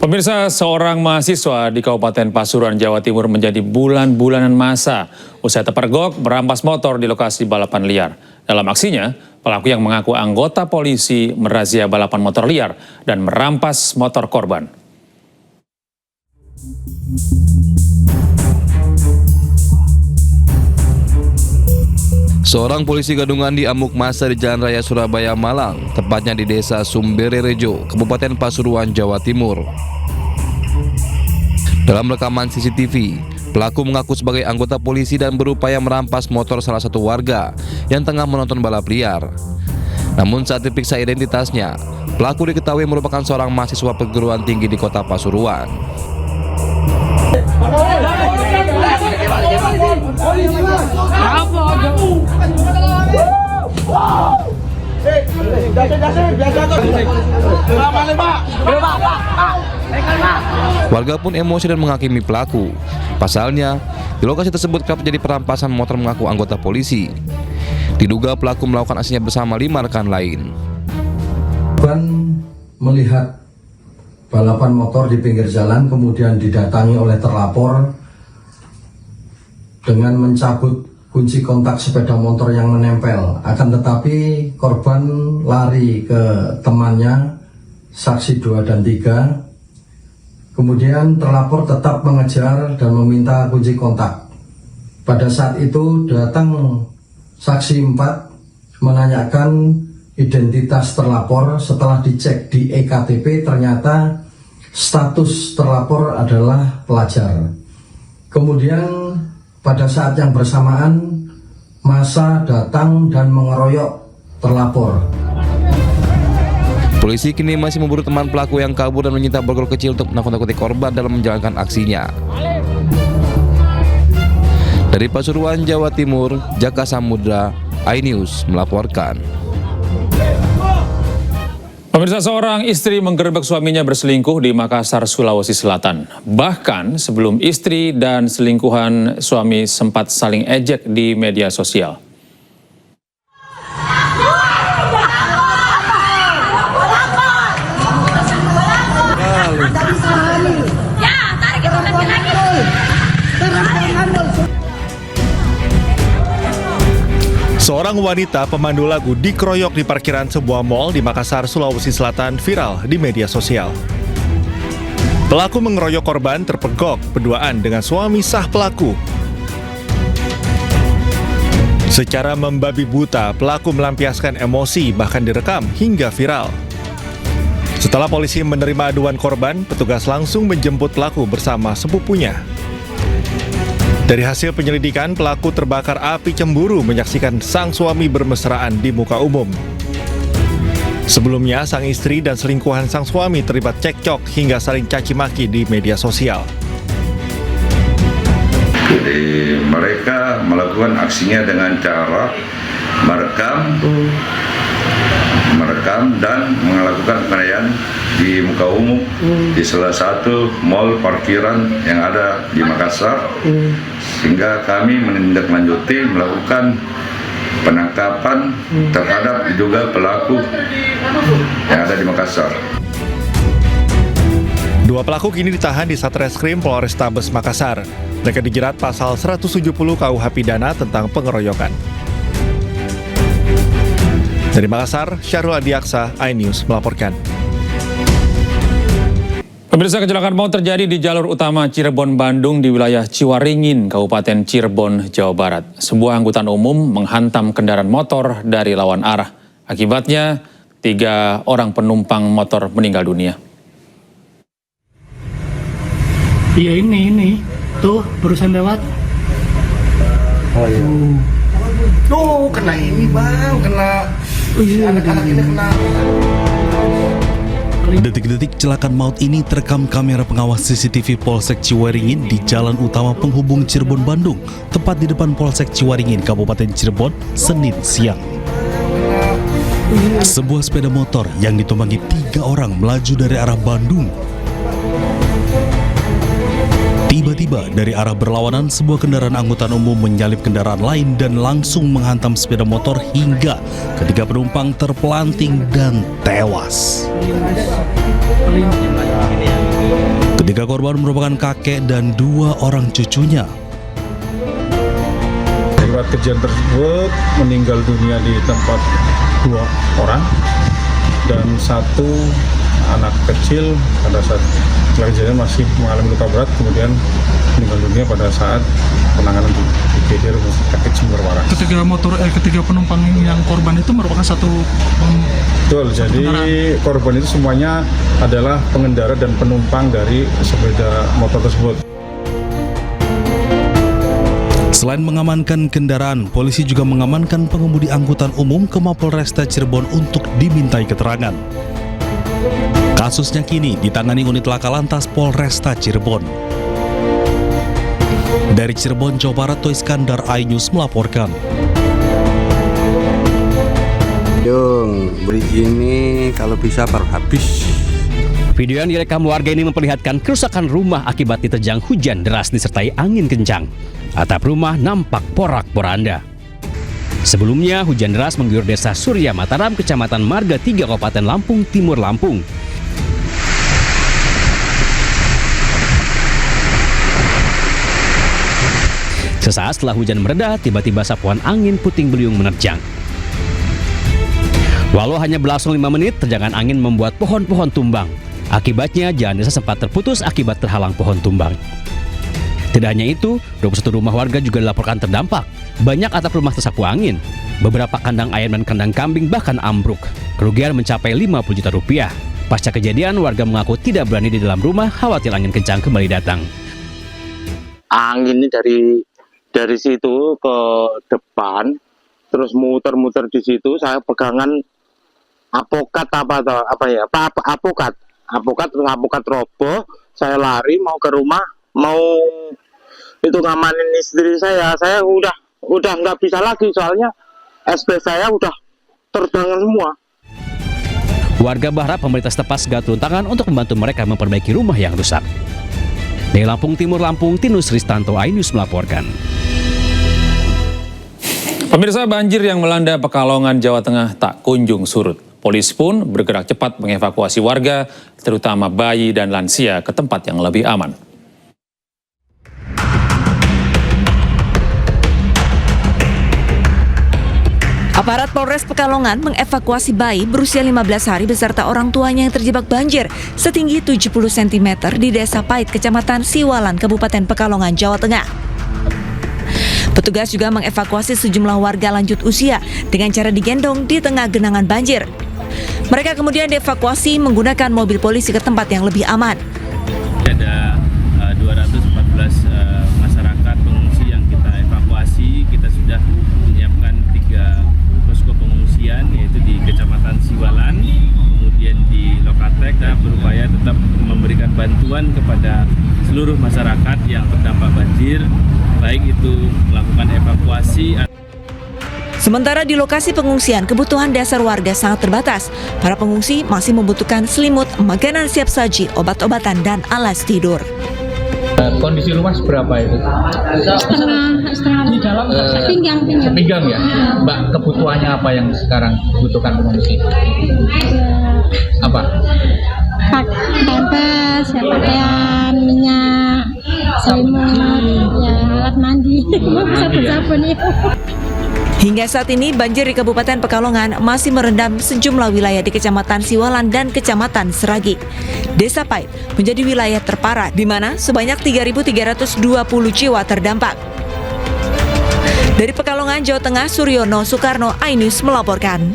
Pemirsa, seorang mahasiswa di Kabupaten Pasuruan, Jawa Timur menjadi bulan-bulanan masa usai terpergok merampas motor di lokasi balapan liar. Dalam aksinya, pelaku yang mengaku anggota polisi merazia balapan motor liar dan merampas motor korban. Seorang polisi gadungan diamuk massa di Jalan Raya Surabaya, Malang, tepatnya di Desa Sumbererejo, Kabupaten Pasuruan, Jawa Timur. Dalam rekaman CCTV, pelaku mengaku sebagai anggota polisi dan berupaya merampas motor salah satu warga yang tengah menonton balap liar. Namun saat diperiksa identitasnya, pelaku diketahui merupakan seorang mahasiswa perguruan tinggi di kota Pasuruan. Warga pun emosi dan menghakimi pelaku. Pasalnya, di lokasi tersebut kerap terjadi perampasan motor mengaku anggota polisi. Diduga pelaku melakukan aksinya bersama 5 rekan lain. Korban melihat balapan motor di pinggir jalan, kemudian didatangi oleh terlapor dengan mencabut kunci kontak sepeda motor yang menempel. Akan tetapi korban lari ke temannya, saksi 2 dan 3. Kemudian terlapor tetap mengejar dan meminta kunci kontak. Pada saat itu datang saksi 4 menanyakan identitas terlapor. Setelah dicek di EKTP, ternyata status terlapor adalah pelajar. Kemudian pada saat yang bersamaan, massa datang dan mengeroyok terlapor. Polisi kini masih memburu teman pelaku yang kabur dan menyita borgol kecil untuk menakut-nakuti korban dalam menjalankan aksinya. Dari Pasuruan, Jawa Timur, Jaka Samudra, iNews melaporkan. Pemirsa, seorang istri menggerebek suaminya berselingkuh di Makassar, Sulawesi Selatan. Bahkan sebelum istri dan selingkuhan, suami sempat saling ejek di media sosial. Seorang wanita pemandu lagu dikeroyok di parkiran sebuah mal di Makassar, Sulawesi Selatan viral di media sosial. Pelaku mengeroyok korban terpergok berduaan dengan suami sah pelaku. Secara membabi buta, pelaku melampiaskan emosi bahkan direkam hingga viral. Setelah polisi menerima aduan korban, petugas langsung menjemput pelaku bersama sepupunya. Dari hasil penyelidikan, pelaku terbakar api cemburu menyaksikan sang suami bermesraan di muka umum. Sebelumnya, sang istri dan selingkuhan sang suami terlibat cekcok hingga saling caci maki di media sosial. Jadi mereka melakukan aksinya dengan cara merekam dan melakukan penganiayaan di muka umum di salah satu mal parkiran yang ada di Makassar, sehingga kami menindaklanjuti melakukan penangkapan terhadap diduga pelaku yang ada di Makassar. 2 pelaku kini ditahan di Satreskrim Polrestabes Makassar. Mereka dijerat pasal 170 KUH Pidana tentang pengeroyokan. Dari Makassar, Syahrul Adiaksa, iNews melaporkan. Pemirsa, kecelakaan maut terjadi di jalur utama Cirebon, Bandung di wilayah Ciwaringin, Kabupaten Cirebon, Jawa Barat. Sebuah angkutan umum menghantam kendaraan motor dari lawan arah. Akibatnya, 3 orang penumpang motor meninggal dunia. Iya ini. Tuh, barusan lewat. Oh iya. Tuh, kena ini bang, kena anak-anak ini kena. Detik-detik kecelakaan maut ini terekam kamera pengawas CCTV Polsek Ciwaringin di jalan utama penghubung Cirebon, Bandung, tepat di depan Polsek Ciwaringin, Kabupaten Cirebon, Senin siang. Sebuah sepeda motor yang ditumpangi 3 orang melaju dari arah Bandung. Tiba-tiba dari arah berlawanan, sebuah kendaraan angkutan umum menyalip kendaraan lain dan langsung menghantam sepeda motor hingga ketiga penumpang terpelanting dan tewas. korban merupakan kakek dan 2 orang cucunya. Akibat kejadian tersebut meninggal dunia di tempat 2 orang dan 1 anak kecil pada saat kejadian masih mengalami luka berat, kemudian meninggal dunia pada saat penanganan di IGD Rumah Sakit Sumber Waras. Ketiga penumpang yang korban itu merupakan satu Betul, jadi korban itu semuanya adalah pengendara dan penumpang dari sepeda motor tersebut. Selain mengamankan kendaraan, polisi juga mengamankan pengemudi angkutan umum ke Mapolresta Cirebon untuk dimintai keterangan. Kasusnya kini ditangani unit laka lantas Polresta Cirebon. Dari Cirebon, Jawa Barat, Toy Iskandar, iNews melaporkan. Beri ini kalau bisa baru habis. Video yang direkam warga ini memperlihatkan kerusakan rumah akibat diterjang hujan deras disertai angin kencang. Atap rumah nampak porak-poranda. Sebelumnya, hujan deras mengguyur desa Surya Mataram, Kecamatan Marga 3, Kabupaten Lampung Timur, Lampung. Sesaat setelah hujan mereda, tiba-tiba sapuan angin puting beliung menerjang. Walau hanya berlangsung 5 menit, terjangan angin membuat pohon-pohon tumbang. Akibatnya, jalan desa sempat terputus akibat terhalang pohon tumbang. Tidak hanya itu, 21 rumah warga juga dilaporkan terdampak. Banyak atap rumah tersapu angin. Beberapa kandang ayam dan kandang kambing bahkan ambruk. Kerugian mencapai 50 juta rupiah. Pasca kejadian, warga mengaku tidak berani di dalam rumah, khawatir angin kencang kembali datang. Angin ini dari situ ke depan, terus muter-muter di situ. Saya pegangan apokat terus apokat roboh. Saya lari mau ke rumah, mau itu ngamanin istri saya udah nggak bisa lagi, soalnya SP saya udah terbangun semua. Warga berharap pemerintah setempat segera turun tangan untuk membantu mereka memperbaiki rumah yang rusak. Dari Lampung Timur, Lampung, Tinus Ristanto, iNews melaporkan. Pemirsa, banjir yang melanda Pekalongan, Jawa Tengah tak kunjung surut. Polisi pun bergerak cepat mengevakuasi warga, terutama bayi dan lansia, ke tempat yang lebih aman. Aparat Polres Pekalongan mengevakuasi bayi berusia 15 hari beserta orang tuanya yang terjebak banjir setinggi 70 cm di Desa Pait, Kecamatan Siwalan, Kabupaten Pekalongan, Jawa Tengah. Petugas juga mengevakuasi sejumlah warga lanjut usia dengan cara digendong di tengah genangan banjir. Mereka kemudian dievakuasi menggunakan mobil polisi ke tempat yang lebih aman. Ada 214 masyarakat pengungsi yang kita evakuasi. Kita sudah menyiapkan 3 posko pengungsian, yaitu di Kecamatan Siwalan, kemudian di Lokatek. Kita berupaya tetap memberikan bantuan kepada seluruh masyarakat yang terdampak banjir, baik itu melakukan evakuasi. Sementara di lokasi pengungsian, kebutuhan dasar warga sangat terbatas. Para pengungsi masih membutuhkan selimut, makanan siap saji, obat-obatan, dan alas tidur. Kondisi rumah seberapa itu? Setengah di dalam sepinggang ya. Mbak, kebutuhannya apa yang sekarang dibutuhkan pengungsi? Apa? Pampers, pakaian, minyak, selimut, ya alat mandi, sabun-sabun ya. Hingga saat ini banjir di Kabupaten Pekalongan masih merendam sejumlah wilayah di Kecamatan Siwalan dan Kecamatan Seragi. Desa Pait menjadi wilayah terparah di mana sebanyak 3.320 jiwa terdampak. Dari Pekalongan, Jawa Tengah, Suryono Soekarno, iNews melaporkan.